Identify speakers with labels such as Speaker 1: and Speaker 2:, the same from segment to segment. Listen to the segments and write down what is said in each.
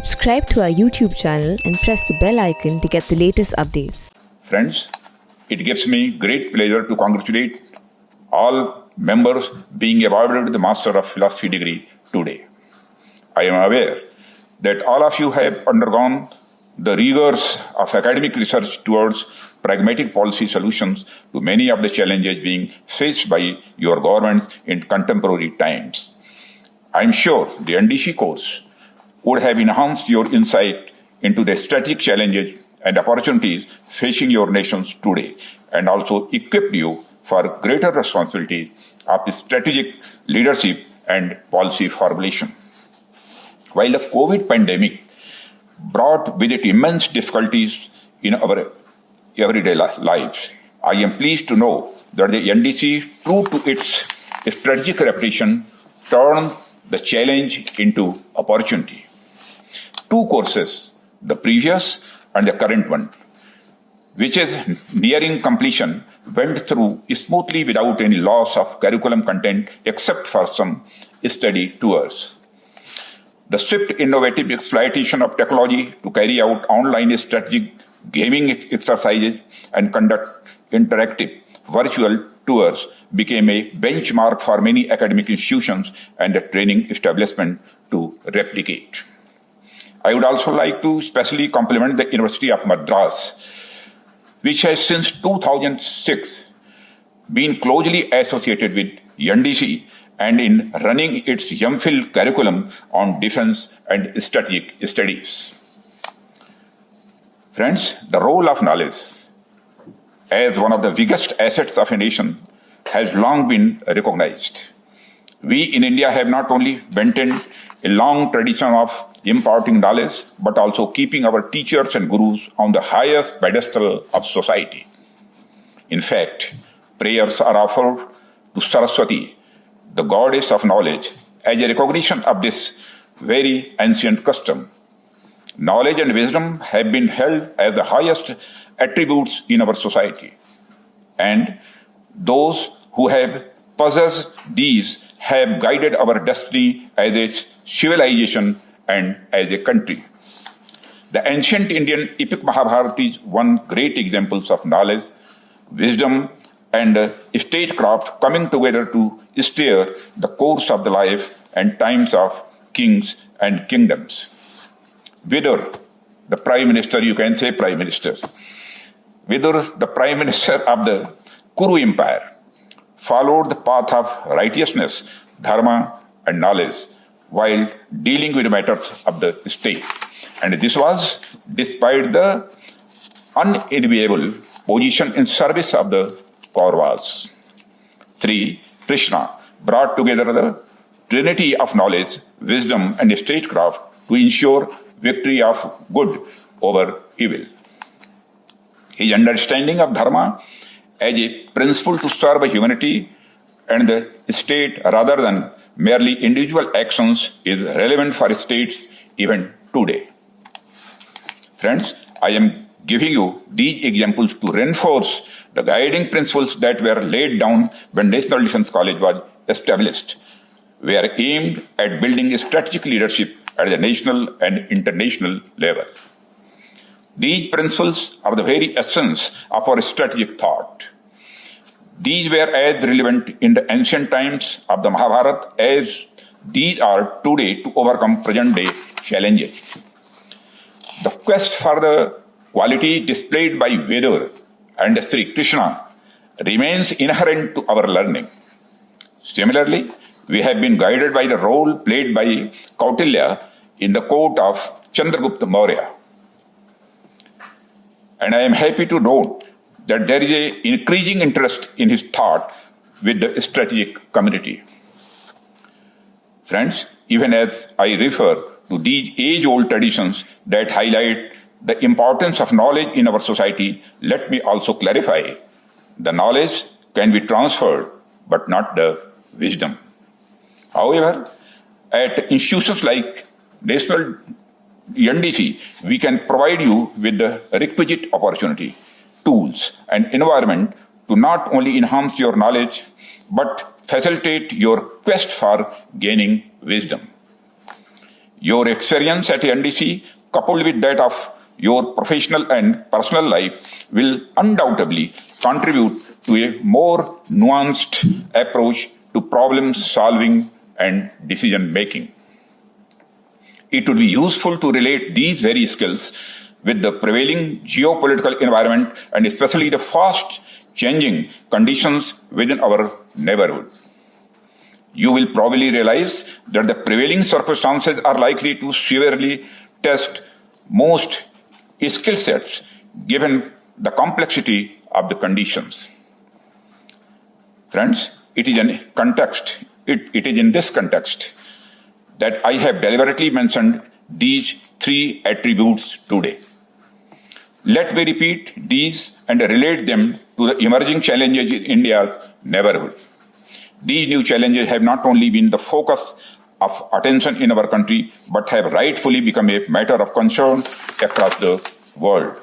Speaker 1: Subscribe to our YouTube channel and press the bell icon to get the latest updates.
Speaker 2: Friends, it gives me great pleasure to congratulate all members being awarded the Master of Philosophy degree today. I am aware that all of you have undergone the rigors of academic research towards pragmatic policy solutions to many of the challenges being faced by your government in contemporary times. I am sure the NDC course would have enhanced your insight into the strategic challenges and opportunities facing your nations today, and also equipped you for greater responsibility of strategic leadership and policy formulation. While the COVID pandemic brought with it immense difficulties in our everyday lives, I am pleased to know that the NDC, true to its strategic reputation, turned the challenge into opportunity. Two courses, the previous and the current one, which is nearing completion, went through smoothly without any loss of curriculum content except for some study tours. The swift innovative exploitation of technology to carry out online strategic gaming exercises and conduct interactive virtual tours became a benchmark for many academic institutions and the training establishment to replicate. I would also like to specially compliment the University of Madras, which has since 2006 been closely associated with NDC and in running its MPhil curriculum on defense and strategic studies. Friends, the role of knowledge as one of the biggest assets of a nation has long been recognized. We in India have not only maintained a long tradition of imparting knowledge, but also keeping our teachers and gurus on the highest pedestal of society. In fact, prayers are offered to Saraswati, the goddess of knowledge, as a recognition of this very ancient custom. Knowledge and wisdom have been held as the highest attributes in our society, and those who have possessed these have guided our destiny as a civilization and as a country. The ancient Indian epic Mahabharata is one great example of knowledge, wisdom, and statecraft coming together to steer the course of the life and times of kings and kingdoms. Vidur, the Prime Minister, you can say Prime Minister. Vidur, the Prime Minister of the Kuru Empire, followed the path of righteousness, dharma, and knowledge while dealing with matters of the state. And this was despite the unenviable position in service of the Kauravas. 3. Krishna brought together the trinity of knowledge, wisdom, and statecraft to ensure victory of good over evil. His understanding of dharma as a principle to serve humanity and the state rather than merely individual actions is relevant for states even today. Friends, I am giving you these examples to reinforce the guiding principles that were laid down when National Defense College was established. We are aimed at building strategic leadership at the national and international level. These principles are the very essence of our strategic thought. These were as relevant in the ancient times of the Mahabharata as these are today to overcome present-day challenges. The quest for the quality displayed by Vedas and Sri Krishna remains inherent to our learning. Similarly, we have been guided by the role played by Kautilya in the court of Chandragupta Maurya. And I am happy to note that there is an increasing interest in his thought with the strategic community. Friends, even as I refer to these age-old traditions that highlight the importance of knowledge in our society, let me also clarify the knowledge can be transferred, but not the wisdom. However, at institutions like National NDC, we can provide you with the requisite opportunity, tools, and environment to not only enhance your knowledge, but facilitate your quest for gaining wisdom. Your experience at NDC, coupled with that of your professional and personal life, will undoubtedly contribute to a more nuanced approach to problem solving and decision making. It would be useful to relate these very skills with the prevailing geopolitical environment and especially the fast changing conditions within our neighborhood. You will probably realize that the prevailing circumstances are likely to severely test most skill sets given the complexity of the conditions. Friends, it is in this context that I have deliberately mentioned these three attributes today. Let me repeat these and relate them to the emerging challenges in India's neighborhood. These new challenges have not only been the focus of attention in our country, but have rightfully become a matter of concern across the world.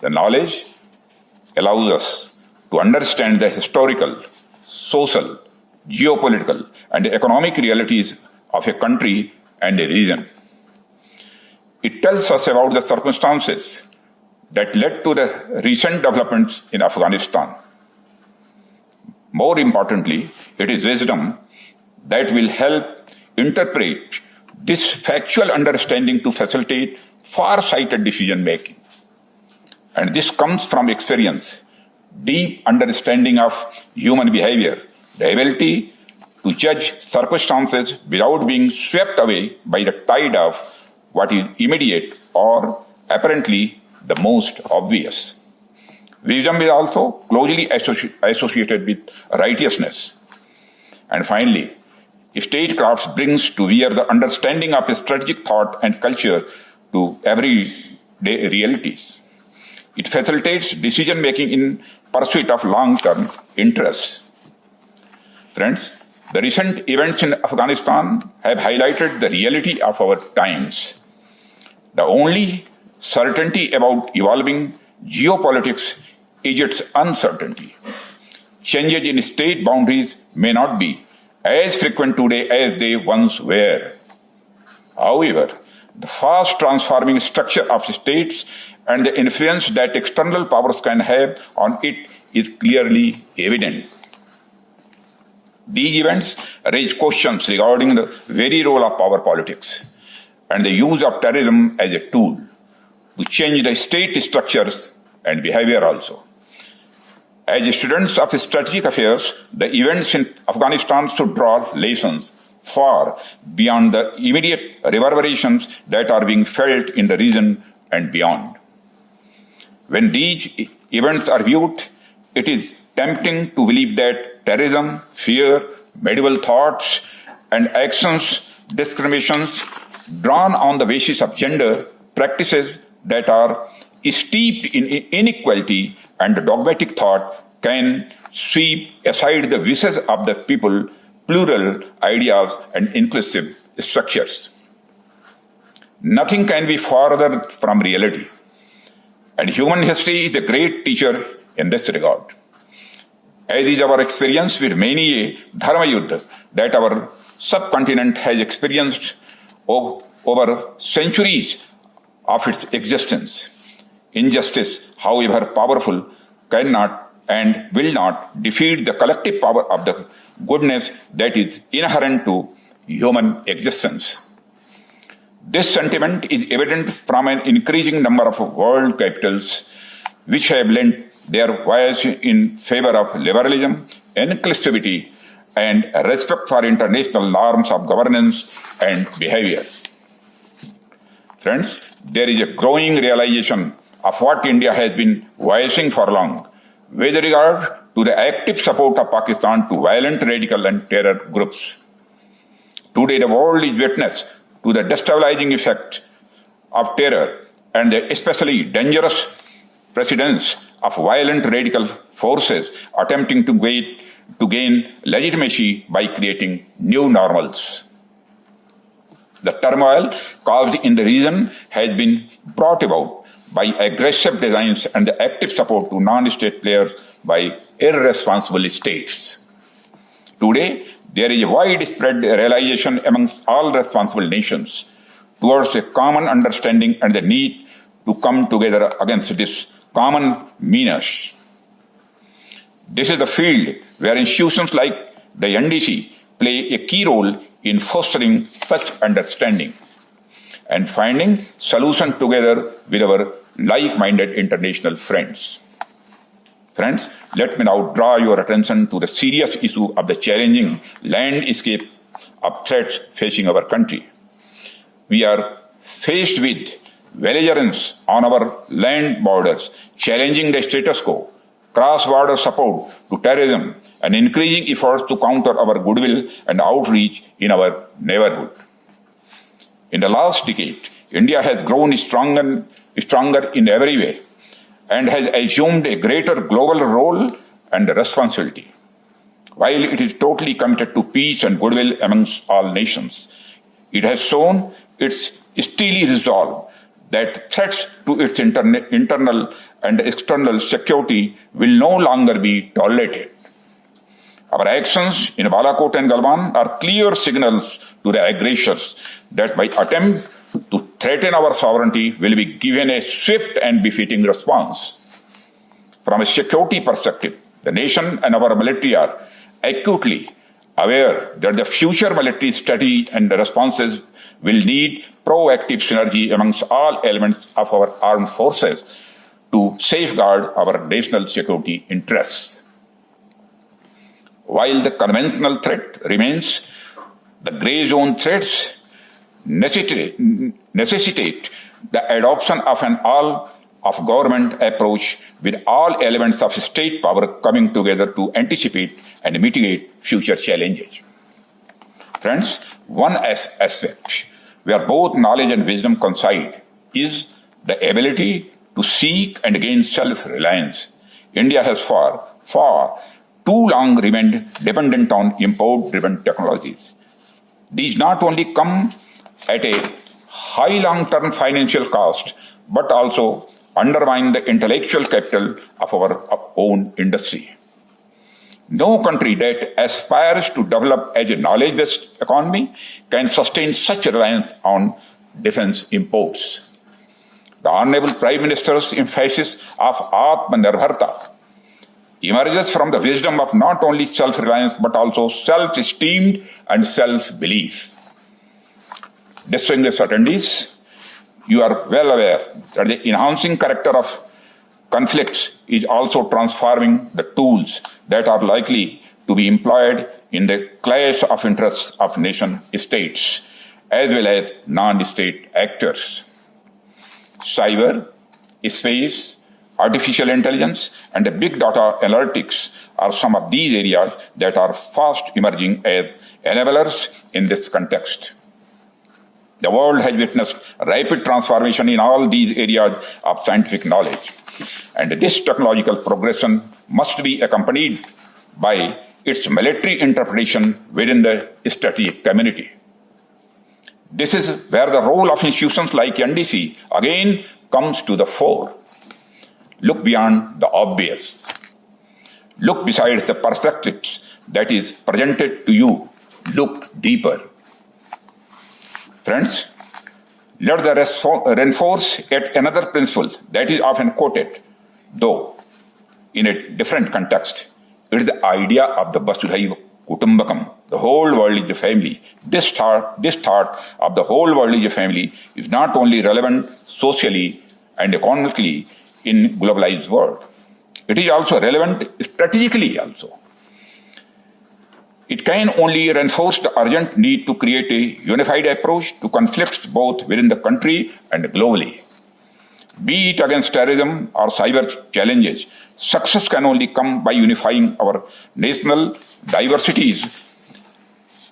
Speaker 2: The knowledge allows us to understand the historical, social, geopolitical, and economic realities of a country and a region. It tells us about the circumstances that led to the recent developments in Afghanistan. More importantly, it is wisdom that will help interpret this factual understanding to facilitate far-sighted decision-making. And this comes from experience, deep understanding of human behavior, the ability to judge circumstances without being swept away by the tide of what is immediate or apparently the most obvious. Wisdom is also closely associated with righteousness. And finally, statecraft brings to bear the understanding of strategic thought and culture to everyday realities. It facilitates decision-making in pursuit of long-term interests. Friends, the recent events in Afghanistan have highlighted the reality of our times. The only certainty about evolving geopolitics is its uncertainty. Changes in state boundaries may not be as frequent today as they once were. However, the fast transforming structure of states and the influence that external powers can have on it is clearly evident. These events raise questions regarding the very role of power politics and the use of terrorism as a tool to change the state structures and behavior also. As students of strategic affairs, the events in Afghanistan should draw lessons far beyond the immediate reverberations that are being felt in the region and beyond. When these events are viewed, it is tempting to believe that terrorism, fear, medieval thoughts, and actions, discriminations drawn on the basis of gender, practices that are steeped in inequality and dogmatic thought can sweep aside the wishes of the people, plural ideas, and inclusive structures. Nothing can be farther from reality. And human history is a great teacher in this regard. As is our experience with many a dharma yuddha that our subcontinent has experienced over centuries of its existence. Injustice, however powerful, cannot and will not defeat the collective power of the goodness that is inherent to human existence. This sentiment is evident from an increasing number of world capitals which have lent their voice in favor of liberalism, inclusivity, and respect for international norms of governance and behavior. Friends, there is a growing realization of what India has been voicing for long with regard to the active support of Pakistan to violent radical and terror groups. Today, the world is witness to the destabilizing effect of terror and the especially dangerous precedence of violent radical forces attempting to gain legitimacy by creating new normals. The turmoil caused in the region has been brought about by aggressive designs and the active support to non-state players by irresponsible states. Today, there is a widespread realization amongst all responsible nations towards a common understanding and the need to come together against this common menace. This is the field where institutions like the NDC play a key role in fostering such understanding and finding solutions together with our like-minded international friends. Friends, let me now draw your attention to the serious issue of the challenging landscape of threats facing our country. We are faced with belligerence on our land borders, challenging the status quo, cross-border support to terrorism, and increasing efforts to counter our goodwill and outreach in our neighbourhood. In the last decade, India has grown stronger in every way and has assumed a greater global role and responsibility. While it is totally committed to peace and goodwill amongst all nations, it has shown its steely resolve that threats to its internal and external security will no longer be tolerated. Our actions in Balakot and Galwan are clear signals to the aggressors that by attempt to threaten our sovereignty will be given a swift and befitting response. From a security perspective, the nation and our military are acutely aware that the future military strategy and the responses will need proactive synergy amongst all elements of our armed forces to safeguard our national security interests. While the conventional threat remains, the grey zone threats necessitate the adoption of an all-of-government approach with all elements of state power coming together to anticipate and mitigate future challenges. Friends, one aspect where both knowledge and wisdom coincide is the ability to seek and gain self-reliance. India has far too long remained dependent on import-driven technologies. These not only come at a high long-term financial cost, but also undermine the intellectual capital of our own industry. No country that aspires to develop as a knowledge-based economy can sustain such reliance on defense imports. The Honorable Prime Minister's emphasis of Atmanirbharta emerges from the wisdom of not only self-reliance but also self-esteem and self-belief. Distinguished attendees, you are well aware that the enhancing character of conflicts is also transforming the tools that are likely to be employed in the clash of interests of nation-states as well as non-state actors. Cyber, space, artificial intelligence, and the big data analytics are some of these areas that are fast emerging as enablers in this context. The world has witnessed rapid transformation in all these areas of scientific knowledge, and this technological progression must be accompanied by its military interpretation within the strategic community. This is where the role of institutions like NDC again comes to the fore. Look beyond the obvious. Look besides the perspectives that is presented to you. Look deeper. Friends, let us reinforce yet another principle that is often quoted, though in a different context. It is the idea of the Vasudhaiva Kutumbakam. The whole world is a family. This thought of the whole world is a family is not only relevant socially and economically in globalized world. It is also relevant strategically also. It can only reinforce the urgent need to create a unified approach to conflicts both within the country and globally. Be it against terrorism or cyber challenges, success can only come by unifying our national diversities.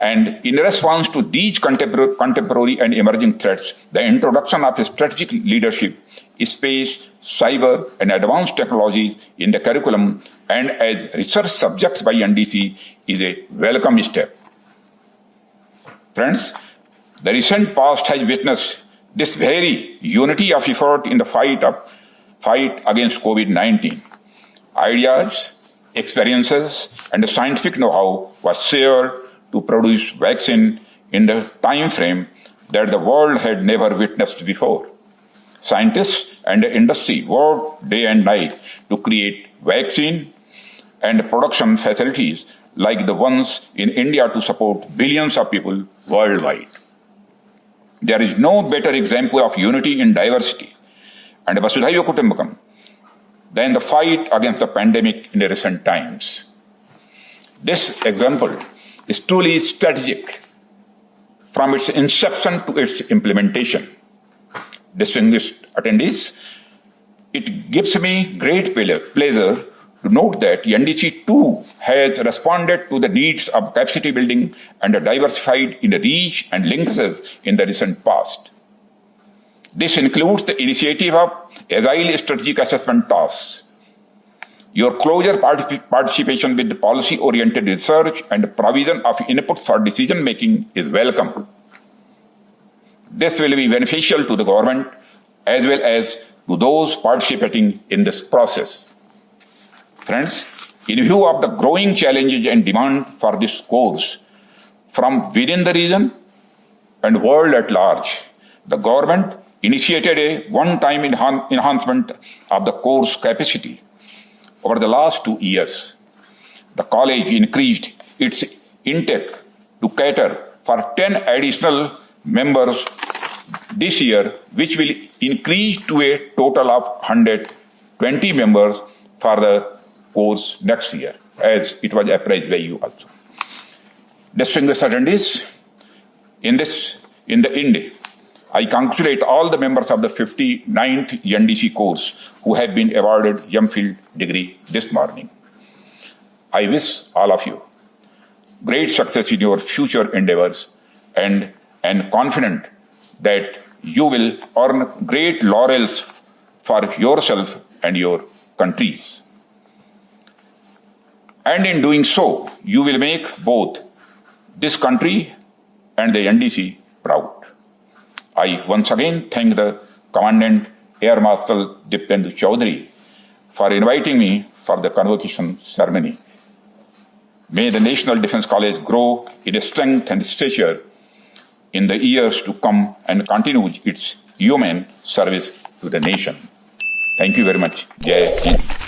Speaker 2: And in response to these contemporary and emerging threats, the introduction of a strategic leadership, space, cyber, and advanced technologies in the curriculum and as research subjects by NDC is a welcome step. Friends, the recent past has witnessed this very unity of effort in the fight against COVID-19. Ideas, experiences, and the scientific know-how was shared to produce vaccine in the time frame that the world had never witnessed before. Scientists and industry worked day and night to create vaccine and production facilities like the ones in India to support billions of people worldwide. There is no better example of unity in diversity and Vasudhaiva Kutumbakam than the fight against the pandemic in the recent times. This example is truly strategic from its inception to its implementation. Distinguished attendees, it gives me great pleasure to note that NDC too has responded to the needs of capacity building and diversified in the reach and linkages in the recent past. This includes the initiative of Agile Strategic Assessment Tasks. Your closer participation with the policy-oriented research and provision of inputs for decision-making is welcome. This will be beneficial to the government as well as to those participating in this process. Friends, in view of the growing challenges and demand for this course from within the region and world at large, the government initiated a one-time enhancement of the course capacity. Over the last 2 years, the college increased its intake to cater for 10 additional members this year, which will increase to a total of 120 members for the course next year, as it was appraised by you also. Distinguished attendees, in the end, I congratulate all the members of the 59th NDC course who have been awarded MPhil degree this morning. I wish all of you great success in your future endeavors and am confident that you will earn great laurels for yourself and your countries. And in doing so, you will make both this country and the NDC proud. I once again thank the Commandant Air Marshal Diptendu Chaudhary for inviting me for the convocation ceremony. May the National Defence College grow in strength and stature in the years to come and continue its human service to the nation. Thank you very much. Jai Hind.